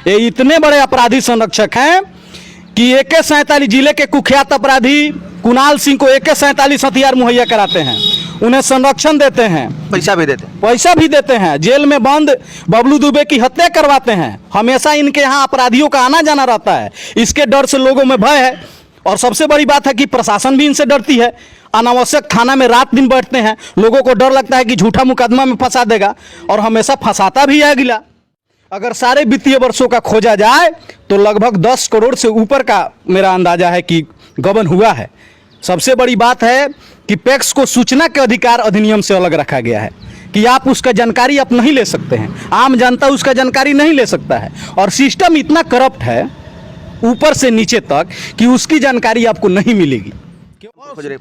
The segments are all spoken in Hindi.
ये इतने बड़े अपराधी संरक्षक हैं कि AK-47 जिले के कुख्यात अपराधी कुणाल सिंह को AK-47 हथियार मुहैया कराते हैं, उन्हें संरक्षण देते हैं, पैसा भी देते हैं, जेल में बंद बबलू दुबे की हत्या करवाते हैं। हमेशा इनके यहाँ अपराधियों का आना जाना रहता है, इसके डर से लोगों में भय है। और सबसे बड़ी बात है कि प्रशासन भी इनसे डरती है। अनावश्यक थाना में रात दिन बैठते हैं, लोगों को डर लगता है कि झूठा मुकदमा में फंसा देगा, और हमेशा फंसाता भी है अगला। अगर सारे वित्तीय वर्षों का खोजा जाए तो लगभग 10 करोड़ से ऊपर का मेरा अंदाजा है कि गबन हुआ है। सबसे बड़ी बात है कि पैक्स को सूचना के अधिकार अधिनियम से अलग रखा गया है कि आप उसका जानकारी आप नहीं ले सकते हैं, आम जनता उसका जानकारी नहीं ले सकता है। और सिस्टम इतना करप्ट है ऊपर से नीचे तक कि उसकी जानकारी आपको नहीं मिलेगी।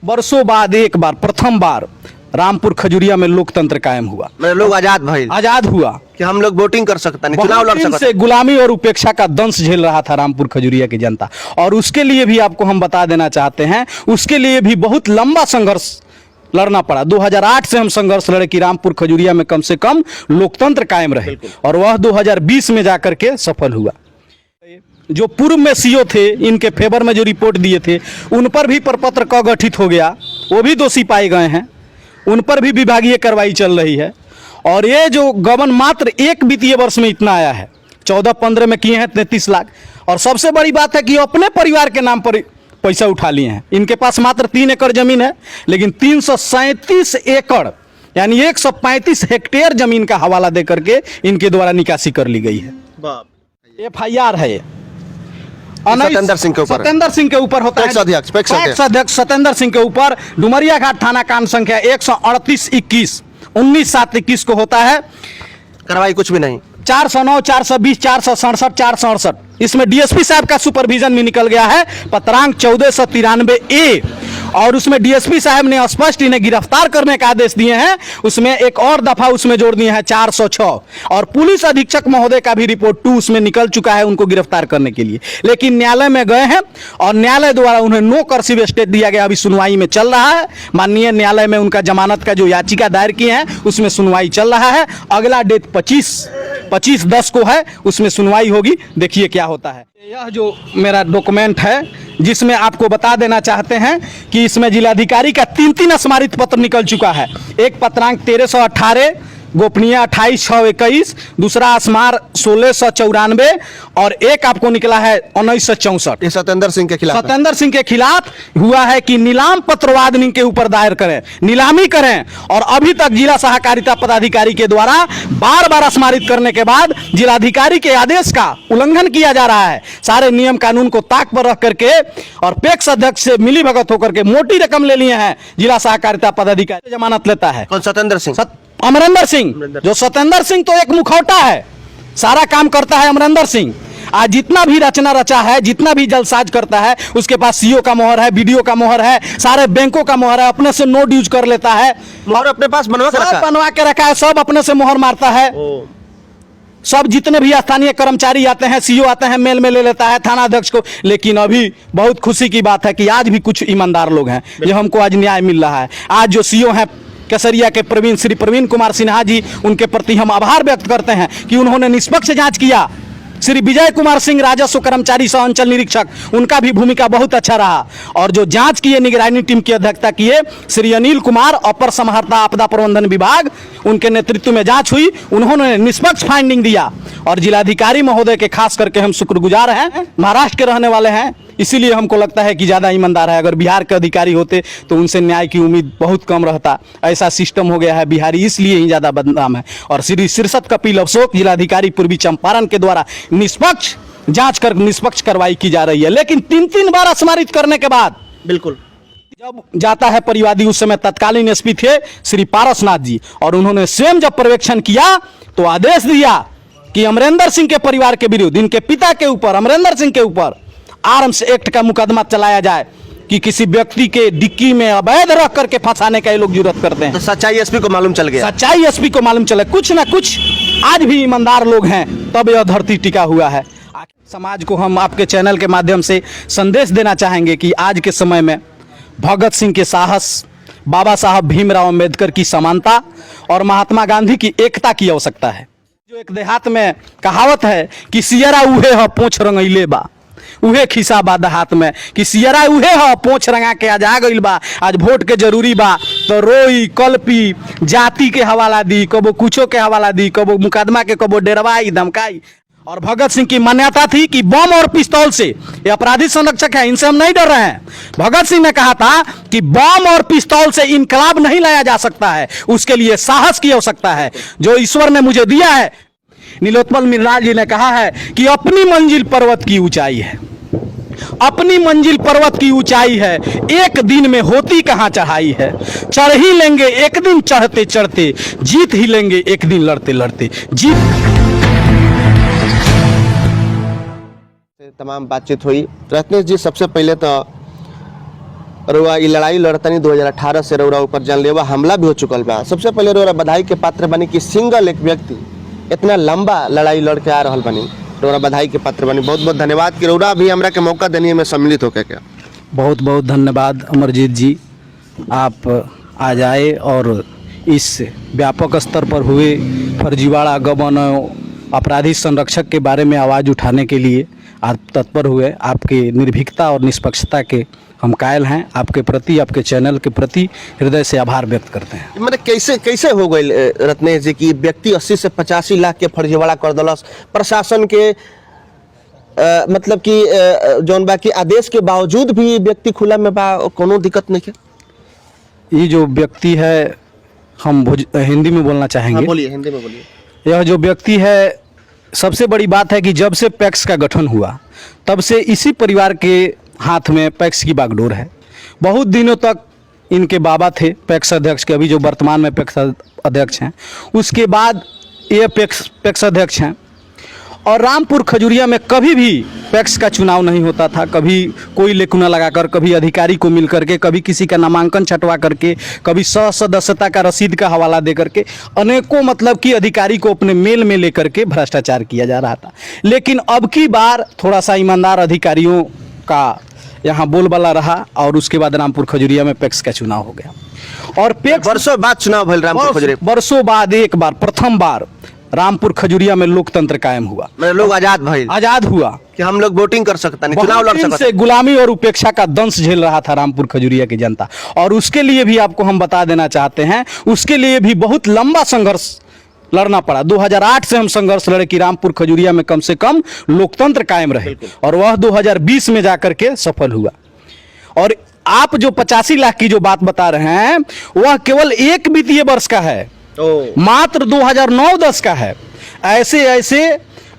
वर्षों बाद एक बार प्रथम बार रामपुर खजुरिया में लोकतंत्र कायम हुआ, लोग आजाद हुआ कि हम लोग वोटिंग कर सकते हैं, चुनाव लड़ सकते हैं। गुलामी और उपेक्षा का दंश झेल रहा था रामपुर खजुरिया की जनता, और उसके लिए भी आपको हम बता देना चाहते हैं, उसके लिए भी बहुत लंबा संघर्ष लड़ना पड़ा। 2008 से हम संघर्ष लड़े कि रामपुर खजुरिया में कम से कम लोकतंत्र कायम रहे, और वह 2020 में जाकर के सफल हुआ। जो पूर्व में सीओ थे, इनके फेवर में जो रिपोर्ट दिए थे, उन पर भी प्रपत्र क गठित हो गया, वो भी दोषी पाए गए हैं, उन पर भी विभागीय कार्रवाई चल रही है। और ये जो गबन मात्र एक वित्तीय वर्ष में इतना आया है, 14-15 में किए हैं 33 लाख। और सबसे बड़ी बात है कि अपने परिवार के नाम पर पैसा उठा लिए हैं। इनके पास मात्र 3 एकड़ जमीन है, लेकिन 337 एकड़ यानी 135 हेक्टेयर जमीन का हवाला दे करके इनके द्वारा निकासी कर ली गई है। FIR है सत्येंद्र सिंह के ऊपर होता है, पैक्स अध्यक्ष सत्येंद्र सिंह के ऊपर डुमरिया घाट थाना कांड संख्या 138-21 19/7-21 को होता है। कार्रवाई कुछ भी नहीं, 409, 420, 467, 468, इसमें DSP साहब का सुपरविजन भी निकल गया है, पत्रांक 1493A। और उसमें DSP साहब ने स्पष्ट इन्हें गिरफ्तार करने का आदेश दिए हैं। उसमें एक और दफा उसमें जोड़ दिए हैं 406, और पुलिस अधीक्षक महोदय का भी रिपोर्ट 2 उसमें निकल चुका है उनको गिरफ्तार करने के लिए। लेकिन न्यायालय में गए हैं और न्यायालय द्वारा उन्हें नो कर्सिव स्टेट दिया गया, अभी सुनवाई में चल रहा है। माननीय न्यायालय में उनका जमानत का जो याचिका दायर किए हैं उसमें सुनवाई चल रहा है। अगला डेट 25/10 को है, उसमें सुनवाई होगी, देखिए क्या होता है। यह जो मेरा डॉक्यूमेंट है जिसमें आपको बता देना चाहते हैं कि इसमें जिलाधिकारी का 3 स्मारित पत्र निकल चुका है। एक पत्रांक 1318 गोपनीय 28/6/21, दूसरा स्मार 1694, और एक आपको निकला है 1964। सत्येंद्र सिंह के खिलाफ हुआ है कि नीलाम पत्रवाद के ऊपर दायर करें, नीलामी करें। और अभी तक जिला सहकारिता पदाधिकारी के द्वारा बार स्मारित करने के बाद जिलाधिकारी के आदेश का उल्लंघन किया जा रहा है। सारे नियम कानून को ताक पर रख करके और पैक्स अध्यक्ष से मिली भगत होकर के मोटी रकम ले लिए हैं जिला सहकारिता पदाधिकारी। जमानत लेता है कौन? सत्येंद्र सिंह, अमरिंदर सिंह। जो सत्येंद्र सिंह तो एक मुखौटा है, सारा काम करता है अमरिंदर सिंह। आज जितना भी रचना रचा है, जितना भी जलसाज करता है, उसके पास सीओ का मोहर है, बीडीओ का मोहर है, सारे बैंकों का मोहर है, अपने से नोट यूज कर लेता है, मोहर अपने पास बनवा के रखा है, सब अपने से मोहर मारता है। सब जितने भी स्थानीय कर्मचारी आते हैं, सीओ आते हैं, मेल में ले लेता है थाना अध्यक्ष को। लेकिन अभी बहुत खुशी की बात है कि आज भी कुछ ईमानदार लोग हैं जो हमको आज न्याय मिल रहा है। आज जो सीओ हैं केसरिया के श्री प्रवीण कुमार सिन्हा जी, उनके प्रति हम आभार व्यक्त करते हैं कि उन्होंने निष्पक्ष जांच किया। श्री विजय कुमार सिंह राजस्व कर्मचारी सह अंचल निरीक्षक, उनका भी भूमिका बहुत अच्छा रहा। और जो जांच किए, निगरानी टीम की अध्यक्षता किए श्री अनिल कुमार, अपर समाहर्ता आपदा प्रबंधन विभाग, उनके नेतृत्व में जांच हुई, उन्होंने निष्पक्ष फाइंडिंग दिया। और जिलाधिकारी महोदय के खास करके हम शुक्रगुजार हैं, महाराष्ट्र के रहने वाले हैं, इसीलिए हमको लगता है कि ज़्यादा ईमानदार है। अगर बिहार के अधिकारी होते तो उनसे न्याय की उम्मीद बहुत कम रहता। ऐसा सिस्टम हो गया है, बिहारी इसलिए ही ज़्यादा बदनाम है। और श्री सिरसत कपिल अशोक, जिलाधिकारी पूर्वी चंपारण के द्वारा निष्पक्ष जांच कर निष्पक्ष कार्रवाई की जा रही है। लेकिन 3 बार स्मारित करने के बाद बिल्कुल जब जाता है परिवादी, उस समय तत्कालीन एसपी थे श्री पारसनाथ जी, और उन्होंने स्वयं जब पर्यवेक्षण किया तो आदेश दिया कि अमरिंदर सिंह के परिवार के विरुद्ध, इनके पिता के ऊपर, अमरिंदर सिंह के ऊपर आर्म्स एक्ट का मुकदमा चलाया जाए कि किसी व्यक्ति के डिक्की में अवैध रख करके फंसाने का ये लोग जरूरत करते हैं। तो सच्चाई एसपी को मालूम चल गया, सच्चाई एसपी को मालूम चले। कुछ ना कुछ आज भी ईमानदार लोग हैं, तब यह धरती टिका हुआ है। समाज को हम आपके चैनल के माध्यम से संदेश देना चाहेंगे कि आज के समय में भगत सिंह के साहस, बाबा साहब भीमराव अंबेडकर की समानता और महात्मा गांधी की एकता की आवश्यकता है। जो एक देहात में कहावत है कि सियरा उहे ह पोछ रंगैले बा, उहे खिसा बा देहात में कि सियरा उहे ह पोछ रंगा के आज आ गइल बा, आज वोट के जरूरी बा तो रोई कल्पी जाति के हवाला दी, कबो कुछो के हवाला दी, कबो मुकदमा के, कबो डेरवाई धमकाई। और भगत सिंह की मान्यता थी कि बम और पिस्तौल से, ये अपराधी संरक्षक है, इनसे हम नहीं डर रहे हैं। भगत सिंह ने कहा था कि बम और पिस्तौल से इनकलाब नहीं लाया जा सकता है, उसके लिए साहस की आवश्यकता है जो ईश्वर ने मुझे दिया है। नीलोत्पल मिश्रा जी ने कहा है कि अपनी मंजिल पर्वत की ऊंचाई है, अपनी मंजिल पर्वत की ऊंचाई है, एक दिन में होती कहां चढ़ाई है। चढ़ ही लेंगे एक दिन चढ़ते चढ़ते, जीत ही लेंगे एक दिन लड़ते लड़ते। जीत तमाम बातचीत हुई। रत्नेश जी, सबसे पहले तो रउआ ये लड़ाई लड़तनी 2018 से रउरा ऊपर जानलेवा हमला भी हो चुकल बा। सबसे पहले रउरा बधाई के पात्र बनी कि सिंगल एक व्यक्ति इतना लंबा लड़ाई लड़ के आ रहा बनी, रउरा बधाई के पात्र बनी। बहुत बहुत धन्यवाद कि रउरा भी हमरा के मौका देनी में सम्मिलित होकर के। बहुत बहुत धन्यवाद अमरजीत जी, आप आज आए और इस व्यापक स्तर पर हुए फर्जीवाड़ा गबन अपराधी संरक्षक के बारे में आवाज़ उठाने के लिए आप तत्पर हुए। आपकी निर्भीकता और निष्पक्षता के हम कायल हैं। आपके प्रति, आपके चैनल के प्रति हृदय से आभार व्यक्त करते हैं। मतलब कैसे हो गई रत्नेश जी की व्यक्ति 80 से 85 लाख के फर्जीवाड़ा कर दलस, प्रशासन के मतलब कि जौन बा की आदेश के बावजूद भी व्यक्ति खुला में बा, कोनो दिक्कत नहीं है। ये जो व्यक्ति है, हम हिंदी में बोलना चाहेंगे। हाँ, बोलिए, हिंदी में बोलिए। यह जो व्यक्ति है, सबसे बड़ी बात है कि जब से पैक्स का गठन हुआ तब से इसी परिवार के हाथ में पैक्स की बागडोर है। बहुत दिनों तक इनके बाबा थे पैक्स अध्यक्ष के, अभी जो वर्तमान में पैक्स अध्यक्ष हैं, उसके बाद ये पैक्स अध्यक्ष हैं। और रामपुर खजुरिया में कभी भी पैक्स का चुनाव नहीं होता था, कभी कोई लेकुना लगाकर, कभी अधिकारी को मिल करके, कभी किसी का नामांकन छटवा करके, कभी सदस्यता का रसीद का हवाला दे करके, अनेकों मतलब कि अधिकारी को अपने मेल में लेकर के भ्रष्टाचार किया जा रहा था। लेकिन अब की बार थोड़ा सा ईमानदार अधिकारियों का यहाँ बोलबाला रहा और उसके बाद रामपुर खजुरिया में पैक्स का चुनाव हो गया। और पैक्स वर्षों बाद चुनाव भइल रामपुर खजुरिया, वर्षों बाद एक बार, प्रथम बार रामपुर खजुरिया में लोकतंत्र कायम हुआ। मतलब लोग आजाद हुआ कि हम लोग वोटिंग कर सकता नहीं, चुनाव लड़ सकता। से गुलामी और उपेक्षा का दंश झेल रहा था रामपुर खजुरिया की जनता, और उसके लिए भी आपको हम बता देना चाहते हैं, उसके लिए भी बहुत लंबा संघर्ष लड़ना पड़ा। 2008 से हम संघर्ष लड़े कि रामपुर खजुरिया में कम से कम लोकतंत्र कायम रहे, और वह 2020 में जाकर के सफल हुआ। और आप जो 85 लाख की जो बात बता रहे हैं, वह केवल एक वित्तीय वर्ष का है, मात्र 2009-10 का है। ऐसे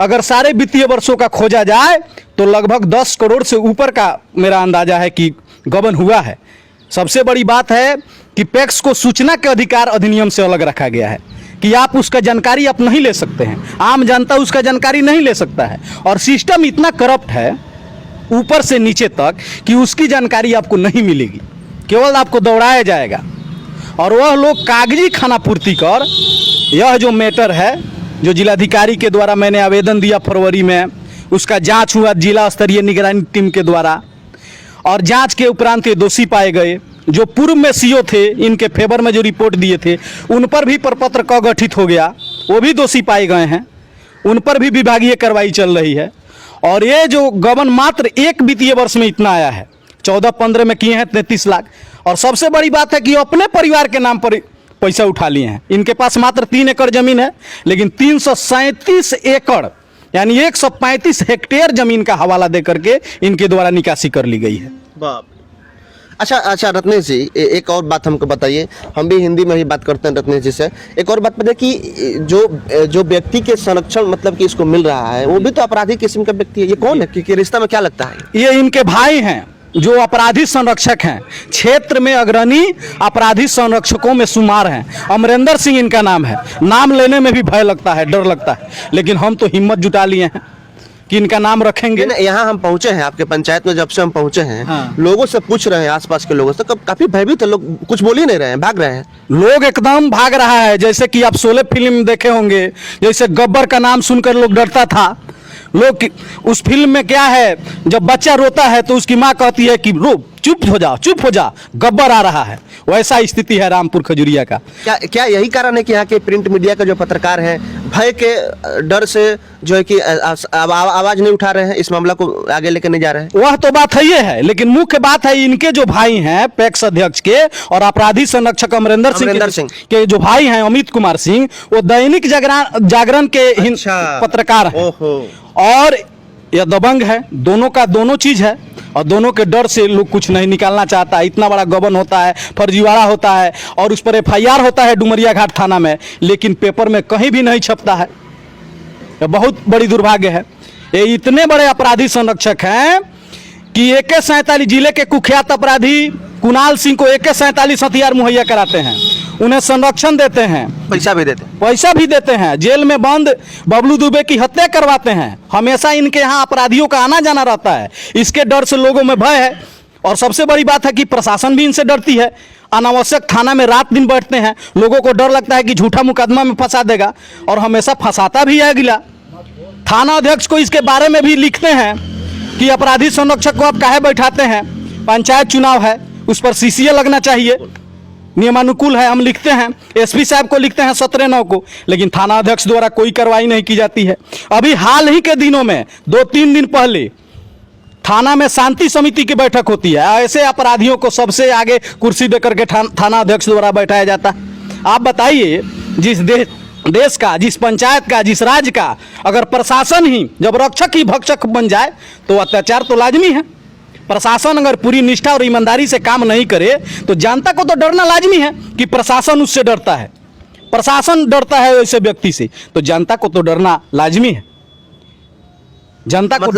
अगर सारे वित्तीय वर्षों का खोजा जाए तो लगभग 10 करोड़ से ऊपर का मेरा अंदाजा है कि गबन हुआ है। सबसे बड़ी बात है कि पैक्स को सूचना के अधिकार अधिनियम से अलग रखा गया है कि आप उसका जानकारी आप नहीं ले सकते हैं, आम जनता उसका जानकारी नहीं ले सकता है। और सिस्टम इतना करप्ट है ऊपर से नीचे तक कि उसकी जानकारी आपको नहीं मिलेगी, केवल आपको दौड़ाया जाएगा। और वह लोग कागजी खाना पूर्ति कर, यह जो मैटर है जो जिलाधिकारी के द्वारा मैंने आवेदन दिया फरवरी में, उसका जांच हुआ जिला स्तरीय निगरानी टीम के द्वारा, और जांच के उपरांत ये दोषी पाए गए। जो पूर्व में सीओ थे, इनके फेवर में जो रिपोर्ट दिए थे, उन पर भी प्रपत्र क गठित हो गया, वो भी दोषी पाए गए हैं, उन पर भी विभागीय कार्रवाई चल रही है। और ये जो गबन मात्र एक वित्तीय वर्ष में इतना आया है, 14-15 में किए हैं 33 लाख। और सबसे बड़ी बात है कि अपने परिवार के नाम पर पैसा उठा लिए हैं। इनके पास मात्र 3 एकड़ जमीन है, लेकिन 337 एकड़ यानी 135 हेक्टेयर जमीन का हवाला दे करके इनके द्वारा निकासी कर ली गई है। बाप। अच्छा रत्नेश जी, एक और बात हमको बताइए, हम भी हिंदी में ही बात करते हैं रत्नेश जी से। एक और बात बताइए कि जो व्यक्ति के संरक्षण मतलब कि इसको मिल रहा है, वो भी तो अपराधी किस्म का व्यक्ति है। ये कौन है, कि रिश्ता में क्या लगता है? ये इनके भाई हैं जो अपराधी संरक्षक हैं, क्षेत्र में अग्रणी अपराधी संरक्षकों में शुमार हैं। अमरेंद्र सिंह इनका नाम है, नाम लेने में भी भय लगता है, डर लगता है, लेकिन हम तो हिम्मत जुटा लिए हैं कि इनका नाम रखेंगे। यहाँ हम पहुंचे हैं आपके पंचायत में, जब से हम पहुंचे हैं, हाँ। लोगों से पूछ रहे हैं, आसपास के लोगों से, तो काफी भयभीत है लोग, कुछ बोल ही नहीं रहे हैं, भाग रहे हैं लोग, एकदम भाग रहा है। जैसे कि आप 16 फिल्म देखे होंगे, जैसे गब्बर का नाम सुनकर लोग डरता था। लोग उस फिल्म में क्या है, जब बच्चा रोता है तो उसकी माँ कहती है कि रो, चुप हो जा, चुप हो जा, गब्बर आ रहा है। वैसा स्थिति है रामपुर खजुरिया का। क्या यही कारण है कि यहाँ के प्रिंट मीडिया के जो पत्रकार हैं भय के डर से जो है कि आवाज नहीं उठा रहे हैं, इस मामला को आगे लेकर नहीं जा रहे हैं? वह तो बात है ये है, लेकिन मुख्य बात है इनके जो भाई हैं पैक्स अध्यक्ष के और अपराधी संरक्षक अमरिंदर सिंह के जो भाई हैं अमित कुमार सिंह, वो दैनिक जागरण के पत्रकार हैं और यह दबंग है। दोनों का दोनों चीज है और दोनों के डर से लोग कुछ नहीं निकालना चाहता। इतना बड़ा गबन होता है, फर्जीवाड़ा होता है और उस पर FIR होता है डुमरिया घाट थाना में, लेकिन पेपर में कहीं भी नहीं छपता है। यह बहुत बड़ी दुर्भाग्य है। ये इतने बड़े अपराधी संरक्षक हैं कि AK-47 जिले के कुख्यात अपराधी कुणाल सिंह को AK-47 हथियार मुहैया कराते हैं, उन्हें संरक्षण देते हैं, पैसा भी देते हैं, जेल में बंद बबलू दुबे की हत्या करवाते हैं। हमेशा इनके यहाँ अपराधियों का आना जाना रहता है। इसके डर से लोगों में भय है और सबसे बड़ी बात है कि प्रशासन भी इनसे डरती है। अनावश्यक थाना में रात दिन बैठते हैं, लोगों को डर लगता है कि झूठा मुकदमा में फंसा देगा और हमेशा फंसाता भी है अगला। थाना अध्यक्ष को इसके बारे में भी लिखते हैं कि अपराधी संरक्षक को आप काहे बैठाते हैं, पंचायत चुनाव है, उस पर CCA लगना चाहिए, नियमानुकूल है। हम लिखते हैं, SP साहब को लिखते हैं 17/9 को, लेकिन थाना अध्यक्ष द्वारा कोई कार्रवाई नहीं की जाती है। अभी हाल ही के दिनों में 2-3 दिन पहले थाना में शांति समिति की बैठक होती है, ऐसे अपराधियों को सबसे आगे कुर्सी देकर के थाना अध्यक्ष द्वारा बैठाया जाता है। आप बताइए, जिस देश का, जिस पंचायत का, जिस राज्य का अगर प्रशासन ही जब रक्षक ही भक्षक बन जाए तो अत्याचार तो लाजमी है। प्रशासन अगर पूरी निष्ठा और ईमानदारी से काम नहीं करे तो जनता को तो डरना लाजमी है कि प्रशासन उससे डरता है। प्रशासन डरता है ऐसे व्यक्ति से, तो जनता को तो डरना लाजमी है। जनता को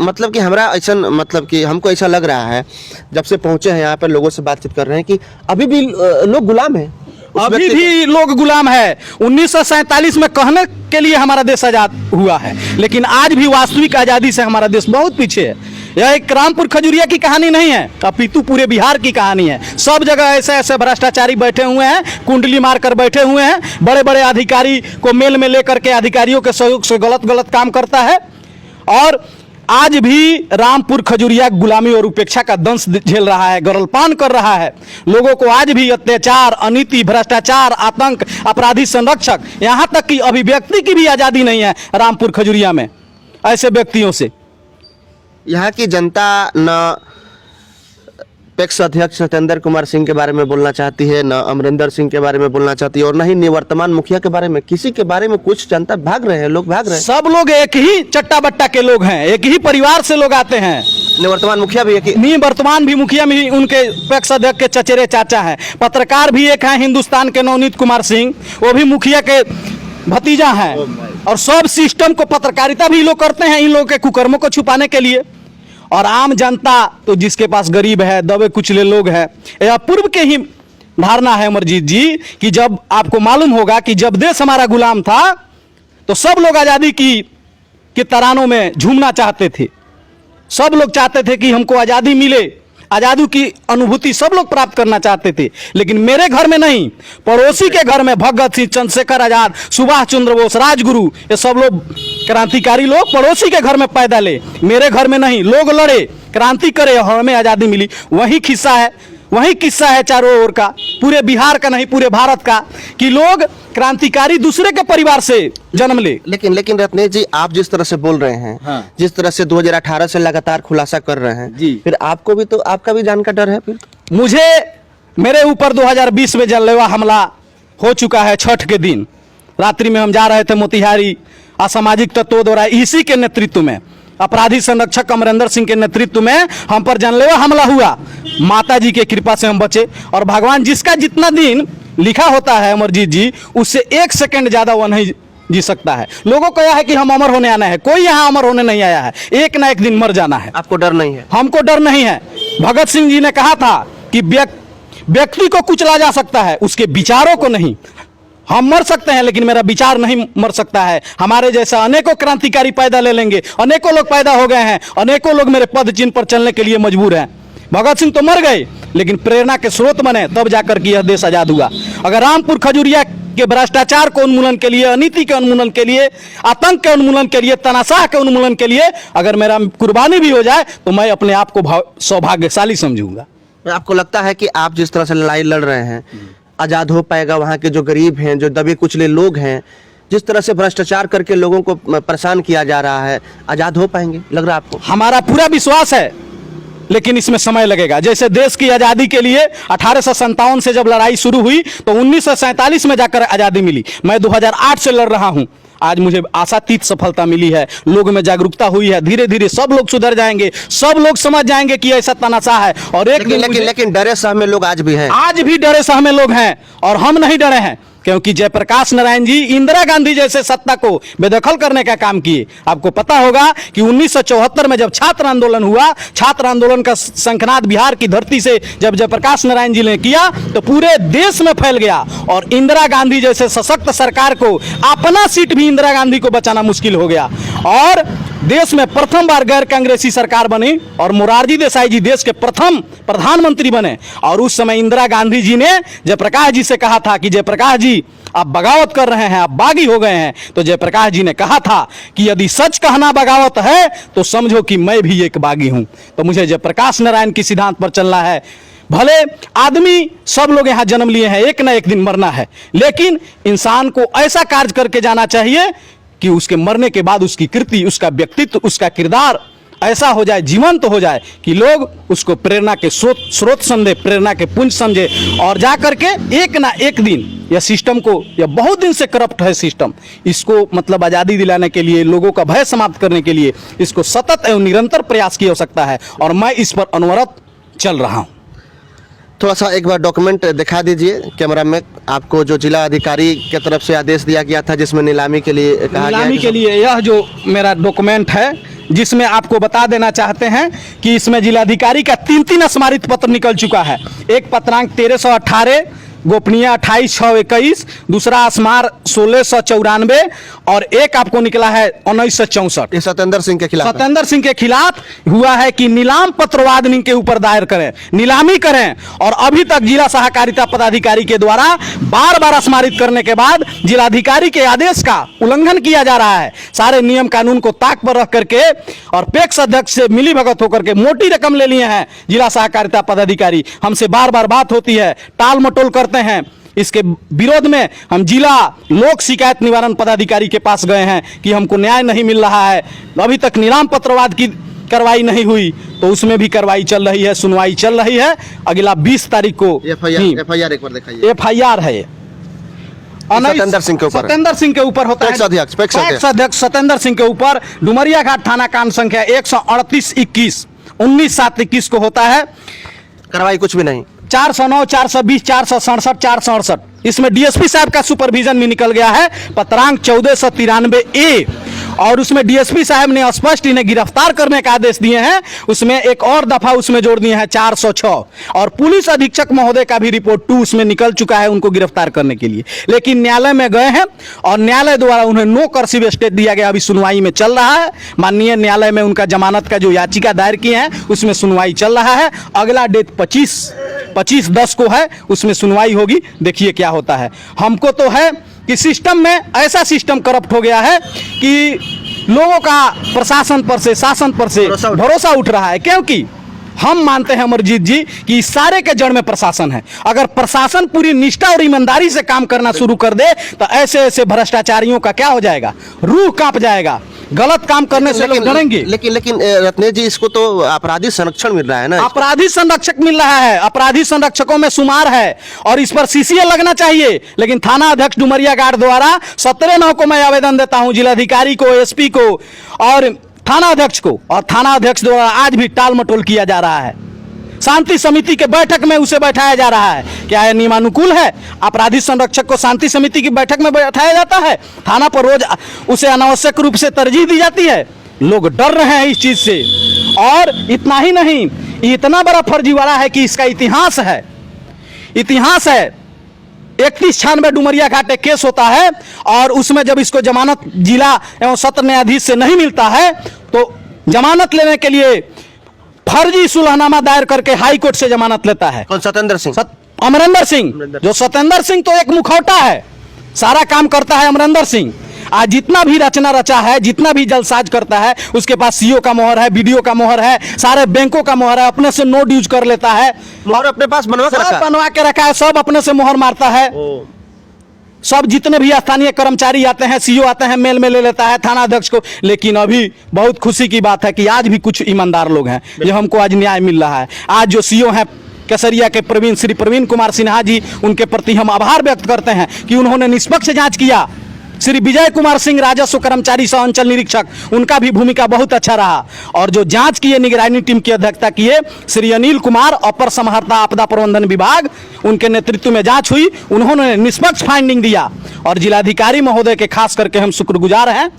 मतलब कि हमरा ऐसा, मतलब कि हमको ऐसा लग रहा है जब से पहुंचे हैं यहाँ पर, लोगों से बातचीत कर रहे हैं कि अभी भी लोग गुलाम हैं, अभी भी लोग गुलाम है। 1947 में कहने के लिए हमारा देश आजाद हुआ है, लेकिन आज भी वास्तविक आजादी से हमारा देश बहुत पीछे है। यह एक रामपुर खजुरिया की कहानी नहीं है, अपितु पूरे बिहार की कहानी है। सब जगह ऐसे ऐसे भ्रष्टाचारी बैठे हुए हैं, कुंडली मारकर बैठे हुए हैं, बड़े बड़े अधिकारी को मेल में लेकर के अधिकारियों के सहयोग से गलत काम करता है। और आज भी रामपुर खजुरिया गुलामी और उपेक्षा का दंश झेल रहा है, गरलपान कर रहा है। लोगों को आज भी अत्याचार, अनीति, भ्रष्टाचार, आतंक, अपराधी संरक्षक, यहाँ तक कि अभिव्यक्ति की भी आज़ादी नहीं है रामपुर खजुरिया में ऐसे व्यक्तियों से। यहाँ की जनता न पैक्स अध्यक्ष सत्येंद्र कुमार सिंह के बारे में बोलना चाहती है, न अमरिंदर सिंह के बारे में बोलना चाहती है और न ही निवर्तमान मुखिया के बारे में। किसी के बारे में कुछ जनता भाग रहे हैं, लोग भाग रहे हैं। सब लोग एक ही चट्टा बट्टा के लोग हैं, एक ही परिवार से लोग आते हैं। निवर्तमान मुखिया भी एक ही, निवर्तमान भी मुखिया भी उनके पैक्स अध्यक्ष के चचेरे चाचा हैं। पत्रकार भी एक हैं हिंदुस्तान के नवनीत कुमार सिंह, वो भी मुखिया के भतीजा हैं। और सब सिस्टम को पत्रकारिता भी लोग करते हैं इन लोगों के कुकर्मों को छुपाने के लिए। और आम जनता तो जिसके पास गरीब है, दबे कुचले लोग हैं, यह पूर्व के ही धारणा है अमरजीत जी कि जब आपको मालूम होगा कि जब देश हमारा गुलाम था तो सब लोग आज़ादी की तरानों में झूमना चाहते थे। सब लोग चाहते थे कि हमको आज़ादी मिले, आज़ादी की अनुभूति सब लोग प्राप्त करना चाहते थे। लेकिन मेरे घर में नहीं, पड़ोसी के घर में भगत सिंह, चंद्रशेखर आजाद, सुभाष चंद्र बोस, राजगुरु, ये सब लोग क्रांतिकारी लोग पड़ोसी के घर में पैदा ले, मेरे घर में नहीं। लोग लड़े, क्रांति करे और हमें आज़ादी मिली। वही किस्सा है चारों ओर का, पूरे बिहार का नहीं पूरे भारत का, कि लोग क्रांतिकारी दूसरे के परिवार से जन्म ले। लेकिन रत्नेश जी, आप जिस तरह से बोल रहे हैं, हाँ। जिस तरह से 2018 से लगातार खुलासा कर रहे हैं जी, फिर आपको भी तो आपका भी जान का डर है। फिर मेरे ऊपर 2020 में जानलेवा हमला हो चुका है। छठ के दिन रात्रि में हम जा रहे थे मोतिहारी, असामाजिक तत्वों द्वारा इसी के नेतृत्व में, अपराधी संरक्षक अमरिंदर सिंह के नेतृत्व में हम पर जानलेवा हमला हुआ। माता जी की कृपा से हम बचे। और भगवान जिसका जितना दिन लिखा होता है अमरजीत जी, उससे 1 सेकंड ज्यादा वह नहीं जी सकता है। लोगों को यह है कि हम अमर होने आना है, कोई यहाँ अमर होने नहीं आया है, एक ना एक दिन मर जाना है। आपको डर नहीं है? हमको डर नहीं है। भगत सिंह जी ने कहा था कि व्यक्ति को कुचला जा सकता है, उसके विचारों को नहीं। हम मर सकते हैं लेकिन मेरा विचार नहीं मर सकता है। हमारे जैसा अनेकों क्रांतिकारी पैदा ले लेंगे, अनेकों लोग पैदा हो गए हैं, अनेकों लोग मेरे पद चिन्ह पर चलने के लिए मजबूर हैं। भगत सिंह तो मर गए, लेकिन प्रेरणा के स्रोत बने, तब जाकर के यह देश आजाद हुआ। अगर रामपुर खजूरिया के भ्रष्टाचार को उन्मूलन के लिए, अनीति के उन्मूलन के लिए, आतंक के उन्मूलन के लिए, तनाशाह के उन्मूलन के लिए अगर मेरा कुर्बानी भी हो जाए तो मैं अपने आप को सौभाग्यशाली समझूंगा। आपको लगता है कि आप जिस तरह से लड़ाई लड़ रहे हैं, आजाद हो पाएगा वहाँ के जो गरीब हैं, जो दबे कुचले लोग हैं, जिस तरह से भ्रष्टाचार करके लोगों को परेशान किया जा रहा है, आजाद हो पाएंगे लग रहा है आपको? हमारा पूरा विश्वास है, लेकिन इसमें समय लगेगा। जैसे देश की आज़ादी के लिए 1857 से जब लड़ाई शुरू हुई तो 1947 में जाकर आज़ादी मिली। मैं 2008 से लड़ रहा हूं, आज मुझे आशातीत सफलता मिली है, लोग में जागरूकता हुई है। धीरे धीरे सब लोग सुधर जाएंगे, सब लोग समझ जाएंगे कि ऐसा तनाशा है। और एक लेकिन डरे सहमे लोग आज भी हैं, आज भी डरे सहमे लोग हैं, और हम नहीं डरे हैं, क्योंकि जयप्रकाश नारायण जी इंदिरा गांधी जैसे सत्ता को बेदखल करने का काम किए। आपको पता होगा कि 1974 में जब छात्र आंदोलन हुआ, छात्र आंदोलन का शंखनाद बिहार की धरती से जब जयप्रकाश नारायण जी ने किया तो पूरे देश में फैल गया, और इंदिरा गांधी जैसे सशक्त सरकार को अपना सीट भी इंदिरा गांधी को बचाना मुश्किल हो गया। और देश में प्रथम बार गैर कांग्रेसी सरकार बनी और मोरारजी देसाई जी देश के प्रथम प्रधानमंत्री बने। और उस समय इंदिरा गांधी जी ने जयप्रकाश जी से कहा था कि जयप्रकाश जी आप बगावत कर रहे हैं, आप बागी हो गए हैं। तो जयप्रकाश जी ने कहा था कि यदि सच कहना बगावत है तो समझो कि मैं भी एक बागी हूं। तो मुझे जयप्रकाश नारायण के सिद्धांत पर चलना है। भले आदमी सब लोग यहाँ जन्म लिए हैं, एक ना एक दिन मरना है, लेकिन इंसान को ऐसा कार्य करके जाना चाहिए कि उसके मरने के बाद उसकी कृति, उसका व्यक्तित्व, उसका किरदार ऐसा हो जाए, जीवंत हो जाए कि लोग उसको प्रेरणा के स्रोत समझे, प्रेरणा के पुंज समझे। और जाकर के एक ना एक दिन यह सिस्टम को, यह बहुत दिन से करप्ट है सिस्टम, इसको मतलब आज़ादी दिलाने के लिए, लोगों का भय समाप्त करने के लिए इसको सतत एवं निरंतर प्रयास की आवश्यकता है, और मैं इस पर अनवरत चल रहा हूँ। थोड़ा सा एक बार डॉक्यूमेंट दिखा दीजिए कैमरा में, आपको जो जिला अधिकारी की तरफ से आदेश दिया गया था जिसमें नीलामी के लिए कहा गया। नीलामी के लिए यह जो मेरा डॉक्यूमेंट है, जिसमें आपको बता देना चाहते हैं कि इसमें जिलाधिकारी का 3 स्मारित पत्र निकल चुका है। एक पत्रांक 1318, गोपनीय 28/6/21, दूसरा स्मार 1694, और एक आपको निकला है 1964। सत्येंद्र सिंह के खिलाफ, सत्येंद्र सिंह के खिलाफ हुआ है कि नीलाम पत्रवाद के ऊपर दायर करें, नीलामी करें। और अभी तक जिला सहकारिता पदाधिकारी के द्वारा बार बार स्मारित करने के बाद जिलाधिकारी के आदेश का उल्लंघन किया जा रहा है। सारे नियम कानून को ताक पर रख करके और पैक्स अध्यक्ष से मिली भगत होकर के मोटी रकम ले लिए हैं जिला सहकारिता पदाधिकारी। हमसे बार बार बात होती है, टाल मटोल करते हैं। इसके विरोध में हम जिला लोक शिकायत निवारण पदाधिकारी के पास गए हैं कि हमको न्याय नहीं मिल रहा है। अभी तक नीलाम पत्रवाद की कार्रवाई नहीं हुई, तो उसमें भी कार्रवाई चल रही है, सुनवाई चल रही है। अगला 20 तारीख को एफआईआर एक बार दिखाइए। एफआईआर है सत्येंद्र सिंह के ऊपर, सत्येंद्र सिंह के ऊपर होता है, पैक्स अध्यक्ष सत्येंर सिंह के ऊपर डुमरिया घाट थाना कांड संख्या 138-21 19/7/21 को होता है। कार्रवाई कुछ भी नहीं। 409, 420, 467, 468 इसमें डीएसपी साहब का सुपरविजन भी निकल गया है, पत्रांक 1493A। और उसमें डीएसपी साहब ने स्पष्ट इन्हें गिरफ्तार करने का आदेश दिए हैं। उसमें एक और दफा उसमें जोड़ दिए हैं 406, और पुलिस अधीक्षक महोदय का भी रिपोर्ट 2 उसमें निकल चुका है उनको गिरफ्तार करने के लिए। लेकिन न्यायालय में गए हैं और न्यायालय द्वारा उन्हें नो कर्सिव स्टे दिया गया, अभी सुनवाई में चल रहा है। माननीय न्यायालय में उनका जमानत का जो याचिका दायर किए हैं उसमें सुनवाई चल रहा है। अगला डेट 25/10 को है, उसमें सुनवाई होगी, देखिए क्या होता है। हमको तो है कि सिस्टम में ऐसा सिस्टम करप्ट हो गया है कि लोगों का प्रशासन पर से, शासन पर से भरोसा उठ रहा है, क्योंकि हम मानते हैं अमरजीत जी कि इस सारे के जड़ में प्रशासन है। अगर प्रशासन पूरी निष्ठा और ईमानदारी से काम करना शुरू कर दे तो ऐसे ऐसे भ्रष्टाचारियों का क्या हो जाएगा, रूह कांप जाएगा। गलत काम करने से लोग डरेंगे। लेकिन रत्नेश जी, इसको तो अपराधी संरक्षण मिल रहा है ना, अपराधी संरक्षक मिल रहा है, अपराधी संरक्षकों में शुमार है और इस पर सीसीए लगना चाहिए। लेकिन थाना अध्यक्ष डुमरिया घाट द्वारा 17/9 को मैं आवेदन देता हूं जिलाधिकारी को, एसपी को और थाना अध्यक्ष को, और थाना अध्यक्ष द्वारा आज भी टाल मटोल किया जा रहा है। शांति समिति के बैठक में उसे बैठाया जा रहा है। क्या यह नियमानुकूल है? अपराधी संरक्षक को शांति समिति की बैठक में बैठाया जाता है? थाना पर रोज उसे अनावश्यक रूप से तरजीह दी जाती है। लोग डर रहे हैं इस चीज से। और इतना ही नहीं, इतना बड़ा फर्जीवाड़ा है कि इसका इतिहास है। 3196 डुमरिया घाट एक केस होता है और उसमें जब इसको जमानत जिला एवं सत्र न्यायाधीश से नहीं मिलता है तो जमानत लेने के लिए फर्जी सुलहनामा दायर करके हाई कोर्ट से जमानत लेता है। कौन? सत्येंद्र सिंह? अमरिंदर सिंह। जो सत्येंद्र सिंह तो एक मुखौटा है, सारा काम करता है अमरिंदर सिंह। आज जितना भी रचना रचा है, जितना भी जलसाज करता है, उसके पास सीओ का मोहर है, बीडीओ का मोहर है, सारे बैंकों का मोहर है, अपने से नोट यूज कर लेता है, मोहर अपने पास बनवा के रखा? बनवा के रखा है, सब अपने से मोहर मारता है। सब जितने भी स्थानीय कर्मचारी आते हैं, सीओ आते हैं, मेल में ले लेता है थाना अध्यक्ष को। लेकिन अभी बहुत खुशी की बात है कि आज भी कुछ ईमानदार लोग हैं, जो हमको आज न्याय मिल रहा है। आज जो सीओ हैं केसरिया के श्री प्रवीण कुमार सिन्हा जी, उनके प्रति हम आभार व्यक्त करते हैं कि उन्होंने निष्पक्ष जांच किया। श्री विजय कुमार सिंह राजस्व कर्मचारी सह अंचल निरीक्षक, उनका भी भूमिका बहुत अच्छा रहा। और जो जांच किए, निगरानी टीम की अध्यक्षता किए श्री अनिल कुमार, अपर समाहर्ता आपदा प्रबंधन विभाग, उनके नेतृत्व में जांच हुई, उन्होंने निष्पक्ष फाइंडिंग दिया। और जिलाधिकारी महोदय के खास करके हम शुक्रगुजार हैं।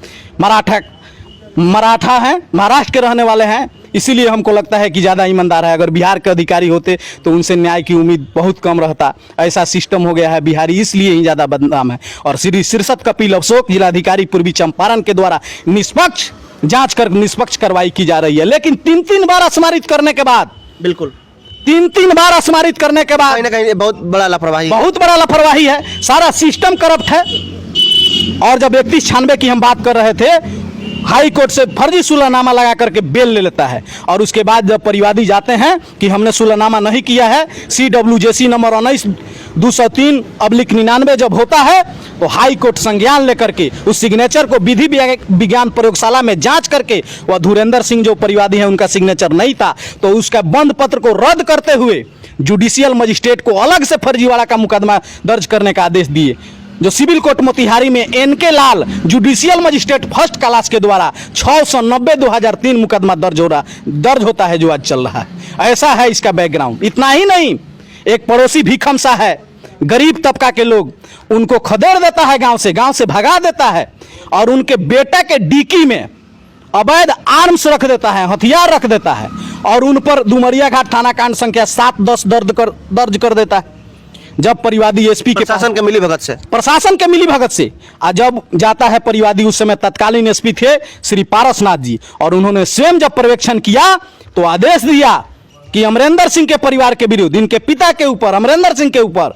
मराठा हैं, महाराष्ट्र के रहने वाले हैं, इसीलिए हमको लगता है कि ज़्यादा ईमानदार है। अगर बिहार के अधिकारी होते तो उनसे न्याय की उम्मीद बहुत कम रहता। ऐसा सिस्टम हो गया है, बिहारी इसलिए ही ज़्यादा बदनाम है। और श्री शीर्षत कपिल अशोक, जिलाधिकारी पूर्वी चंपारण के द्वारा निष्पक्ष जांच कर निष्पक्ष कार्रवाई की जा रही है। लेकिन 3 बार अस्मारित करने के बाद, बिल्कुल 3 बार अस्मारित करने के बाद कहीं ना कहीं बहुत बड़ा लापरवाही है। सारा सिस्टम करप्ट है। और जब 3196 की हम बात कर रहे थे, हाई कोर्ट से फर्जी सुलहनामा लगा करके बेल ले लेता है। और उसके बाद जब परिवादी जाते हैं कि हमने सुलहनामा नहीं किया है, CWJC नंबर 19-203/99 जब होता है, तो हाई कोर्ट संज्ञान लेकर के उस सिग्नेचर को विधि विज्ञान प्रयोगशाला में जांच करके, वह धुरेंद्र सिंह जो परिवादी है उनका सिग्नेचर नहीं था, तो उसका बंद पत्र को रद्द करते हुए जुडिशियल मजिस्ट्रेट को अलग से फर्जीवाड़ा का मुकदमा दर्ज करने का आदेश दिए। जो सिविल कोर्ट मोतिहारी में NK लाल जुडिशियल मजिस्ट्रेट फर्स्ट क्लास के द्वारा 690/2003 मुकदमा दर्ज होता है, जो आज चल रहा है। ऐसा है इसका बैकग्राउंड। इतना ही नहीं, एक पड़ोसी भीखम सा है, गरीब तबका के लोग, उनको खदेड़ देता है, गांव से भगा देता है, और उनके बेटा के डिक्की में अवैध आर्म्स रख देता है, हथियार रख देता है, और उन पर डुमरिया घाट थाना कांड संख्या 7-10 दर्ज कर देता है। जब परिवादी SP के प्रशासन के मिली भगत से जब जाता है परिवादी, उस समय तत्कालीन SP थे श्री पारसनाथ जी, और उन्होंने स्वयं जब पर्यवेक्षण किया तो आदेश दिया कि अमरिंदर सिंह के परिवार के विरुद्ध, इनके पिता के ऊपर, अमरिंदर सिंह के ऊपर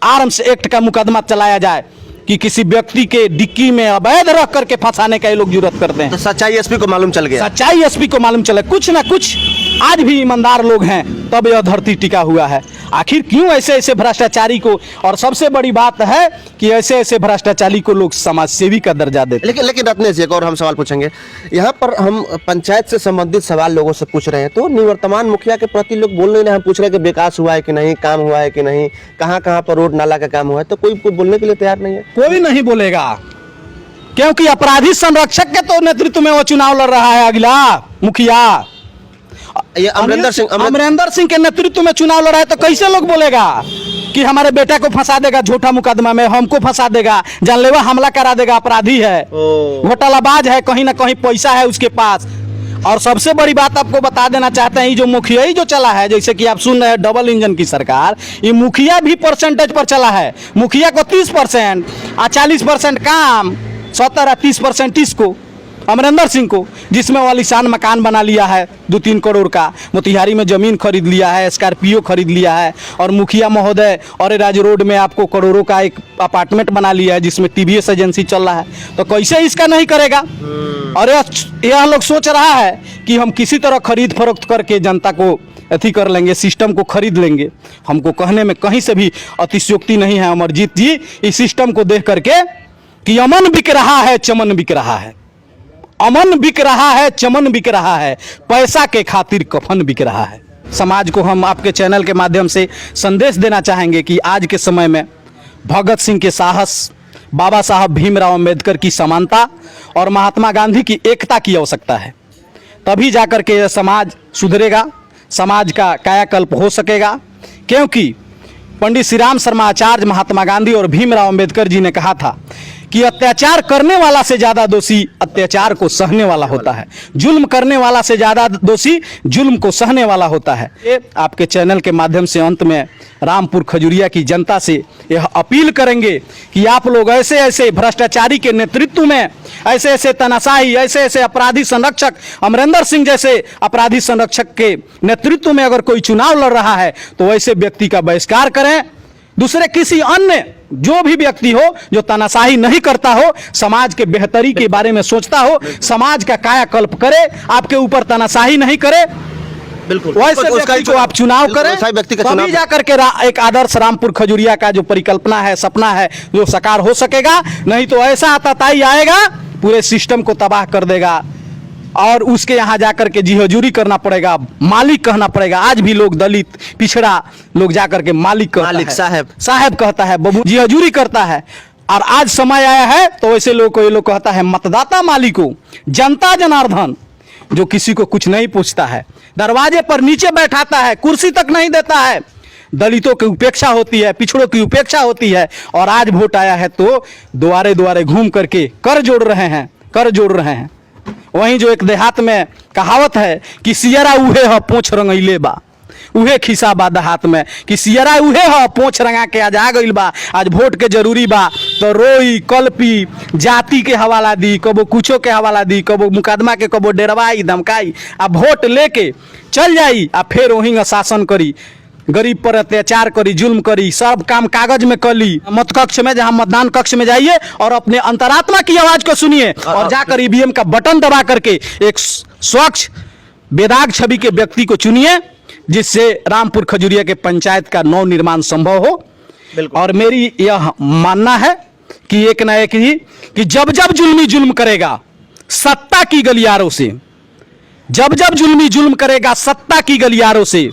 आर्म्स एक्ट का मुकदमा चलाया जाए कि किसी व्यक्ति के डिक्की में अवैध रख करके फंसाने का ये लोग जरूरत करते हैं। तो सच्चाई SP को मालूम चल गया। सच्चाई SP को मालूम चला। कुछ ना कुछ आज भी ईमानदार लोग हैं, तब यह धरती टिका हुआ है। आखिर क्यों ऐसे भ्रष्टाचारी को, और सबसे बड़ी बात है कि ऐसे भ्रष्टाचारी को लोग समाज सेवी का दर्जा देते। लेकिन रत्नेश जी, एक और हम सवाल पूछेंगे। यहाँ पर हम पंचायत से संबंधित सवाल लोगों से पूछ रहे हैं, तो निवर्तमान मुखिया के प्रति लोग बोल रहे हैं, हम पूछ रहे हैं कि विकास हुआ है कि नहीं, काम हुआ है कि नहीं, कहाँ पर रोड नाला का काम हुआ है, तो कोई बोलने के लिए तैयार नहीं है। कोई नहीं बोलेगा, क्योंकि अपराधी संरक्षक के तो नेतृत्व में वो चुनाव लड़ रहा है अगला मुखिया। ये अमरिंदर सिंह के नेतृत्व में चुनाव लड़ा है, तो कैसे लोग बोलेगा कि हमारे बेटा को फंसा देगा झूठा मुकदमा में, हमको फंसा देगा, जानलेवा हमला करा देगा, अपराधी है, घोटालाबाज है, कहीं ना कहीं पैसा है उसके पास। और सबसे बड़ी बात आपको बता देना चाहते हैं, जो मुखिया ही जो चला है, जैसे कि आप सुन रहे हैं डबल इंजन की सरकार, ये मुखिया भी परसेंटेज पर चला है। मुखिया को 30% और 40% काम, 70 और 30% इसको अमरिंदर सिंह को, जिसमें वो आलीशान मकान बना लिया है 2-3 करोड़ का, मोतिहारी में ज़मीन खरीद लिया है, स्कॉर्पियो खरीद लिया है, और मुखिया महोदय और राज रोड में आपको करोड़ों का एक अपार्टमेंट बना लिया है, जिसमें TVS एजेंसी चल रहा है। तो कैसे इसका नहीं करेगा? और यह लोग सोच रहा है कि हम किसी तरह खरीद फरोख्त करके जनता को अथी कर लेंगे, सिस्टम को खरीद लेंगे। हमको कहने में कहीं से भी अतिशयोक्ति नहीं है अमरजीत जी, इस सिस्टम को देख करके कि अमन बिक रहा है, चमन बिक रहा है, अमन बिक रहा है, चमन बिक रहा है, पैसा के खातिर कफन बिक रहा है। समाज को हम आपके चैनल के माध्यम से संदेश देना चाहेंगे कि आज के समय में भगत सिंह के साहस, बाबा साहब भीमराव अंबेडकर की समानता और महात्मा गांधी की एकता की आवश्यकता है। तभी जाकर के यह समाज सुधरेगा, समाज का कायाकल्प हो सकेगा। क्योंकि पंडित श्री राम शर्मा आचार्य, महात्मा गांधी और भीमराव अंबेडकर जी ने कहा था कि अत्याचार करने वाला से ज्यादा दोषी अत्याचार को सहने वाला होता है, जुल्म करने वाला से ज्यादा दोषी जुल्म को सहने वाला होता है। ये आपके चैनल के माध्यम से अंत में रामपुर खजुरिया की जनता से यह अपील करेंगे कि आप लोग ऐसे ऐसे भ्रष्टाचारी के नेतृत्व में, ऐसे ऐसे तनाशाही, ऐसे ऐसे अपराधी संरक्षक, अमरिंदर सिंह जैसे अपराधी संरक्षक के नेतृत्व में अगर कोई चुनाव लड़ रहा है तो ऐसे व्यक्ति का बहिष्कार करें। दूसरे किसी अन्य जो भी व्यक्ति हो जो तानाशाही नहीं करता हो, समाज के बेहतरी के बारे में सोचता हो, समाज का कायाकल्प करे, आपके ऊपर तानाशाही नहीं करे, बिल्कुल वैसे व्यक्ति को आप चुनाव करें, तभी जाकर के एक आदर्श रामपुर खजुरिया का जो परिकल्पना है, सपना है, जो साकार हो सकेगा। नहीं तो ऐसा आताताई आएगा, पूरे सिस्टम को तबाह कर देगा और उसके यहाँ जाकर के जी हजूरी करना पड़ेगा, मालिक कहना पड़ेगा। आज भी लोग दलित पिछड़ा लोग जाकर के मालिक साहब कहता है, बबू जी हजूरी करता है। और आज समय आया है तो वैसे लोग को ये लोग कहता है मतदाता मालिकों, जनता जनार्दन, जो किसी को कुछ नहीं पूछता है, दरवाजे पर नीचे बैठाता है, कुर्सी तक नहीं देता है। दलितों की उपेक्षा होती है, पिछड़ों की उपेक्षा होती है। और आज वोट आया है तो द्वारे द्वारे घूम करके कर जोड़ रहे हैं। वहीं जो एक देहात में कहावत है कि सियरा उहे ह पोछ रंगैले बा, उहे खिसा बा देहात में कि सियरा उहे ह पोछ रंगा के आज आ गइल बा, आज वोट के जरूरी बा तो रोई कल्पी, जाति के हवाला दी, कबो कुछो के हवाला दी, कबो मुकदमा के, कबो डरवाई धमकाई, आ वोट लेके चल जाई आ फिर वहीं शासन करी, गरीब पर अत्याचार करी, जुल्म करी, सब काम कागज में कर ली। मत कक्ष में, जहां मतदान कक्ष में जाइए और अपने अंतरात्मा की आवाज को सुनिए और जाकर ईवीएम का बटन दबा करके एक स्वच्छ बेदाग छवि के व्यक्ति को चुनिए, जिससे रामपुर खजुरिया के पंचायत का नव निर्माण संभव हो। और मेरी यह मानना है कि एक ना एक ही कि जब जब जुल्मी जुल्म करेगा सत्ता की गलियारों से, जब जब जुल्मी जुल्म करेगा सत्ता की गलियारों से,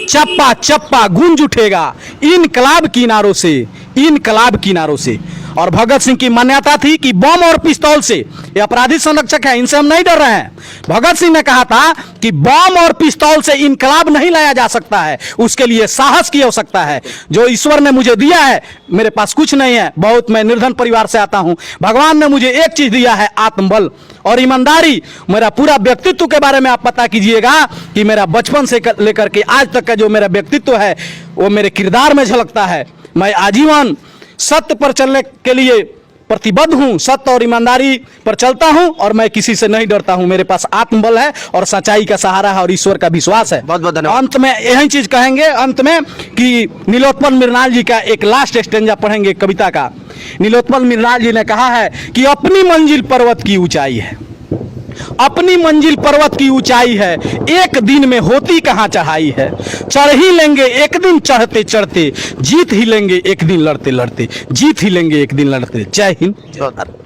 चप्पा चप्पा गूंज उठेगा इनकलाब किनारों से, इनकलाब किनारों से। और भगत सिंह की मान्यता थी कि बम और पिस्तौल से, ये अपराधी संरक्षक है, इनसे हम नहीं डर रहे हैं। भगत सिंह ने कहा था कि बम और पिस्तौल से इनकलाब नहीं लाया जा सकता है, उसके लिए साहस की आवश्यकता है। जो ईश्वर ने मुझे दिया है, मेरे पास कुछ नहीं है, बहुत मैं निर्धन परिवार से आता हूं, भगवान ने मुझे एक चीज दिया है, आत्मबल और ईमानदारी। मेरा पूरा व्यक्तित्व के बारे में आप पता कीजिएगा कि मेरा बचपन से लेकर के आज तक का जो मेरा व्यक्तित्व है वो मेरे किरदार में झलकता है। मैं आजीवन सत्य पर चलने के लिए प्रतिबद्ध हूं, सत्य और ईमानदारी पर चलता हूं और मैं किसी से नहीं डरता हूं। मेरे पास आत्मबल है और सच्चाई का सहारा है और ईश्वर का विश्वास है। बहुत बहुत धन्यवाद। अंत में यही चीज कहेंगे, अंत में कि नीलोत्पल मृणाल जी का एक लास्ट स्टेंजा पढ़ेंगे कविता का। नीलोत्पल मृणाल जी ने कहा है कि अपनी मंजिल पर्वत की ऊंचाई है, अपनी मंजिल पर्वत की ऊंचाई है, एक दिन में होती कहां चढ़ाई है। चढ़ ही लेंगे एक दिन चढ़ते चढ़ते, जीत ही लेंगे एक दिन लड़ते लड़ते, जीत ही लेंगे एक दिन लड़ते। जय हिंद, जय भारत।